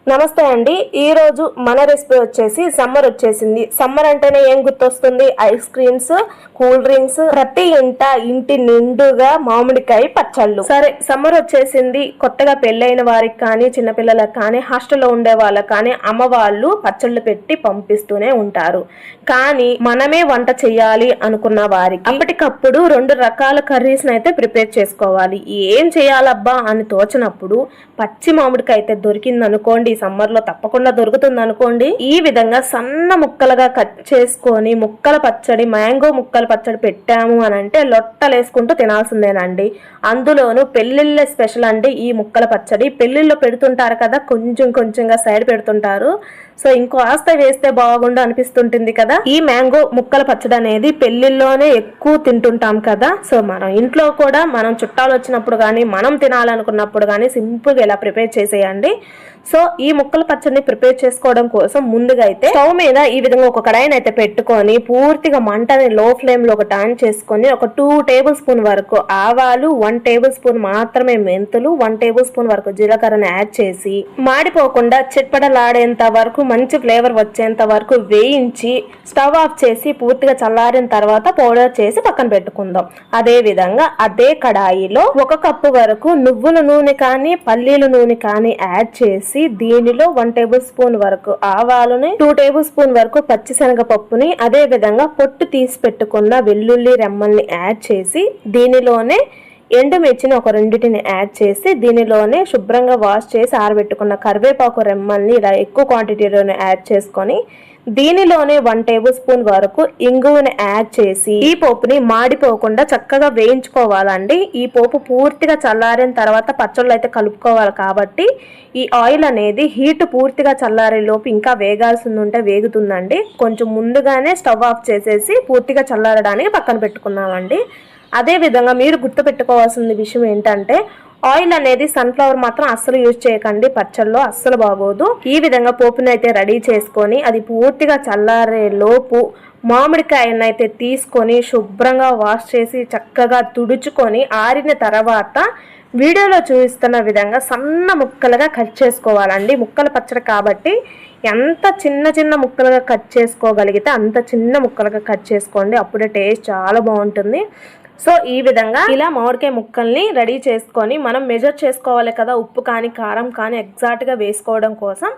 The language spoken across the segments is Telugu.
నమస్తే అండి. ఈ రోజు మన రెసిపీ వచ్చేసి సమ్మర్ వచ్చేసింది. సమ్మర్ అంటేనే ఏం గుర్తొస్తుంది? ఐస్ క్రీమ్స్, కూల్ డ్రింక్స్, ప్రతి ఇంటి నిండుగా మామిడికాయ పచ్చళ్ళు. సరే, సమ్మర్ వచ్చేసింది. కొత్తగా పెళ్ళైన వారికి కానీ, చిన్నపిల్లలకు కానీ, హాస్టల్లో ఉండే వాళ్ళకి కానీ అమ్మ వాళ్ళు పచ్చళ్ళు పెట్టి పంపిస్తూనే ఉంటారు. కానీ మనమే వంట చేయాలి అనుకున్న వారికి అప్పటికప్పుడు 2 రకాల కర్రీస్ అయితే ప్రిపేర్ చేసుకోవాలి. ఏం చేయాలబ్బా అని తోచినప్పుడు పచ్చి మామిడికాయ అయితే దొరికింది అనుకోండి, సమ్మర్ లో తప్పకుండా దొరుకుతుంది అనుకోండి. ఈ విధంగా సన్న ముక్కలుగా కట్ చేసుకొని ముక్కల పచ్చడి, మ్యాంగో ముక్కల పచ్చడి పెట్టాము అని అంటే లొట్టలేసుకుంటూ తినాల్సిందేనండి. అందులోనూ పెళ్లిళ్ళ స్పెషల్ అండి ఈ ముక్కల పచ్చడి. పెళ్లిళ్ళు పెడుతుంటారు కదా, కొంచెంగా సైడ్ పెడుతుంటారు. సో ఇంకాస్త వేస్తే బాగుండు అనిపిస్తుంటుంది కదా. ఈ మ్యాంగో ముక్కల పచ్చడి అనేది పెళ్లిల్లోనే ఎక్కువ తింటుంటాం కదా. సో మనం ఇంట్లో కూడా మనం చుట్టాలు వచ్చినప్పుడు కానీ, మనం తినాలనుకున్నప్పుడు కానీ సింపుల్ గా ఇలా ప్రిపేర్ చేసేయండి. సో ఈ ముక్కల పచ్చడిని ప్రిపేర్ చేసుకోవడం కోసం ముందుగా అయితే స్టవ్ మీద ఈ విధంగా ఒక కడాయిని అయితే పెట్టుకొని పూర్తిగా మంటని లో ఫ్లేమ్ లో ఒకటి ఆన్ చేసుకొని ఒక 2 టేబుల్ స్పూన్ వరకు ఆవాలు, 1 టేబుల్ స్పూన్ మాత్రమే మెంతులు, 1 టేబుల్ స్పూన్ వరకు జీలకర్రని యాడ్ చేసి మాడిపోకుండా చిట్పటలాడేంత వరకు మంచి ఫ్లేవర్ వచ్చేంత వరకు వేయించి స్టవ్ ఆఫ్ చేసి పూర్తిగా చల్లారిన తర్వాత పౌడర్ చేసి పక్కన పెట్టుకుందాం. అదే విధంగా అదే కడాయిలో 1 కప్పు వరకు నువ్వుల నూనె కానీ, పల్లీల నూనె కానీ యాడ్ చేసి దీనిలో 1 టేబుల్ స్పూన్ వరకు ఆవాలని, 2 టేబుల్ స్పూన్ వరకు పచ్చిశనగపప్పుని, అదే విధంగా పొట్టు తీసి పెట్టుకున్న వెల్లుల్లి రెమ్మల్ని యాడ్ చేసి దీనిలోనే ఎండుమిర్చిని ఒక 2టిని యాడ్ చేసి దీనిలోనే శుభ్రంగా వాష్ చేసి ఆరబెట్టుకున్న కరివేపాకు రెమ్మల్ని ఇలా ఎక్కువ క్వాంటిటీలోనే యాడ్ చేసుకొని దీనిలోనే 1 టేబుల్ స్పూన్ వరకు ఇంగువని యాడ్ చేసి ఈ పోపుని మాడిపోకుండా చక్కగా వేయించుకోవాలండి. ఈ పోపు పూర్తిగా చల్లారిన తర్వాత పచ్చళ్ళు అయితే కలుపుకోవాలి కాబట్టి ఈ ఆయిల్ అనేది హీట్ పూర్తిగా చల్లారే లోపు ఇంకా వేగాల్సింది ఉంటే వేగుతుందండి. కొంచెం ముందుగానే స్టవ్ ఆఫ్ చేసేసి పూర్తిగా చల్లారడానికి పక్కన పెట్టుకున్నామండి. అదే విధంగా మీరు గుర్తుపెట్టుకోవాల్సిన విషయం ఏంటంటే ఆయిల్ అనేది సన్ఫ్లవర్ మాత్రం అస్సలు యూజ్ చేయకండి, పచ్చళ్ళలో అస్సలు బాగోదు. ఈ విధంగా పోపుని అయితే రెడీ చేసుకొని అది పూర్తిగా చల్లారే లోపు మామిడికాయను అయితే తీసుకొని శుభ్రంగా వాష్ చేసి చక్కగా తుడుచుకొని ఆరిన తర్వాత వీడియోలో చూపిస్తున్న విధంగా సన్న ముక్కలుగా కట్ చేసుకోవాలండి. ముక్కల పచ్చడి కాబట్టి ఎంత చిన్న ముక్కలుగా కట్ చేసుకోగలిగితే అంత చిన్న ముక్కలుగా కట్ చేసుకోండి, అప్పుడే టేస్ట్ చాలా బాగుంటుంది. సో ఈ విధంగా ఇలా మామిడికాయ ముక్కల్ని రెడీ చేసుకొని మనం మెజర్ చేసుకోవాలి కదా, ఉప్పు కానీ కారం కానీ ఎగ్జాక్ట్గా వేసుకోవడం కోసం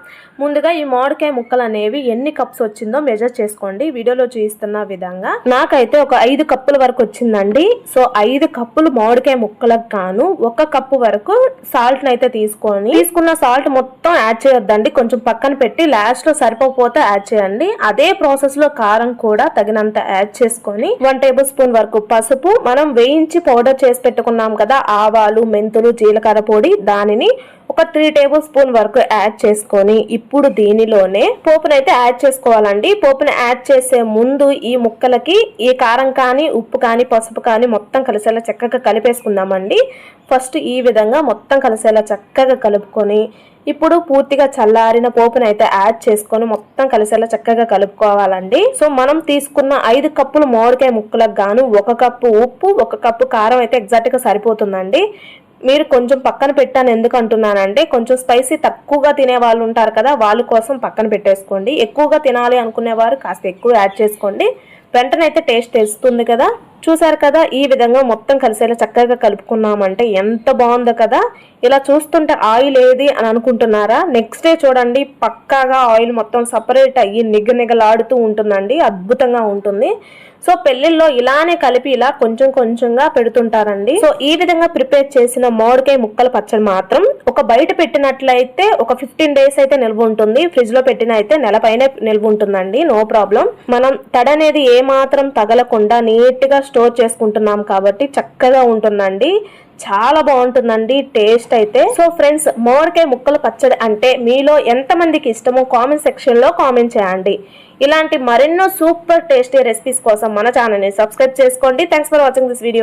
ముందుగా ఈ మామిడికాయ ముక్కలు అనేవి ఎన్ని కప్స్ వచ్చిందో మెజర్ చేసుకోండి. వీడియోలో చూపిస్తున్న విధంగా నాకైతే ఒక 5 కప్పుల వరకు వచ్చిందండి. సో 5 కప్పులు మామిడికాయ ముక్కలకు గాను 1 కప్పు వరకు సాల్ట్ అయితే తీసుకున్న సాల్ట్ మొత్తం యాడ్ చేయొద్దండి, కొంచెం పక్కన పెట్టి లాస్ట్ లో సరిపోతే యాడ్ చేయండి. అదే ప్రాసెస్ లో కారం కూడా తగినంత యాడ్ చేసుకొని 1 టేబుల్ స్పూన్ వరకు పసుపు, మనం వేయించి పౌడర్ చేసి పెట్టుకున్నాం కదా ఆవాలు, మెంతులు, జీలకర్ర పొడి, దానిని ఒక 3 టేబుల్ స్పూన్ వరకు యాడ్ చేసుకొని ఇప్పుడు దీనిలోనే పోపునైతే యాడ్ చేసుకోవాలండి. పోపుని యాడ్ చేసే ముందు ఈ ముక్కలకి ఈ కారం కానీ, ఉప్పు కానీ, పసుపు కానీ మొత్తం కలిసేలా చక్కగా కలిపేసుకుందామండి. ఫస్ట్ ఈ విధంగా మొత్తం కలిసేలా చక్కగా కలుపుకొని ఇప్పుడు పూర్తిగా చల్లారిన పోపుని అయితే యాడ్ చేసుకొని మొత్తం కలిసేలా చక్కగా కలుపుకోవాలండి. సో మనం తీసుకున్న 5 కప్పులు మామిడికాయ ముక్కలకు గాను 1 కప్పు ఉప్పు, 1 కప్పు కారం అయితే ఎగ్జాక్ట్ గా సరిపోతుందండి. మీరు కొంచెం పక్కన పెట్టాను ఎందుకు అంటున్నానంటే కొంచెం స్పైసీ తక్కువగా తినే వాళ్ళు ఉంటారు కదా, వాళ్ళ కోసం పక్కన పెట్టేసుకోండి. ఎక్కువగా తినాలి అనుకునేవారు కాస్త ఎక్కువ యాడ్ చేసుకోండి, వెంటనే అయితే టేస్ట్ తెలుస్తుంది కదా. చూసారు కదా, ఈ విధంగా మొత్తం కలిసేలా చక్కగా కలుపుకున్నామంటే ఎంత బాగుందో కదా. ఇలా చూస్తుంటే ఆయిల్ ఏది అని అనుకుంటున్నారా? నెక్స్ట్ డే చూడండి పక్కాగా ఆయిల్ మొత్తం సపరేట్ అయ్యి నిగనిగలాడుతూ ఉంటుందండి, అద్భుతంగా ఉంటుంది. సో పెళ్లిల్లో ఇలానే కలిపి ఇలా కొంచెంగా పెడుతుంటారండి. సో ఈ విధంగా ప్రిపేర్ చేసిన మామిడికాయ ముక్కల పచ్చడి మాత్రం ఒక బయట పెట్టినట్లయితే ఒక 15 డేస్ అయితే నిల్వ ఉంటుంది, ఫ్రిడ్జ్ లో పెట్టిన అయితే నెల పైన నిల్వ ఉంటుందండి, నో ప్రాబ్లం. మనం తడి అనేది ఏ మాత్రం తగలకుండా నీట్ గా స్టోర్ చేసుకుంటున్నాం కాబట్టి చక్కగా ఉంటుందండి, చాలా బాగుంటుందండి టేస్ట్ అయితే. సో ఫ్రెండ్స్, మామిడికాయ ముక్కల పచ్చడి అంటే మీలో ఎంతమందికి ఇష్టమో కామెంట్ సెక్షన్ లో కామెంట్ చేయండి. ఇలాంటి మరెన్నో సూపర్ టేస్టీ రెసిపీస్ కోసం మన ఛానల్ ని సబ్స్క్రైబ్ చేసుకోండి. Thanks for watching this video.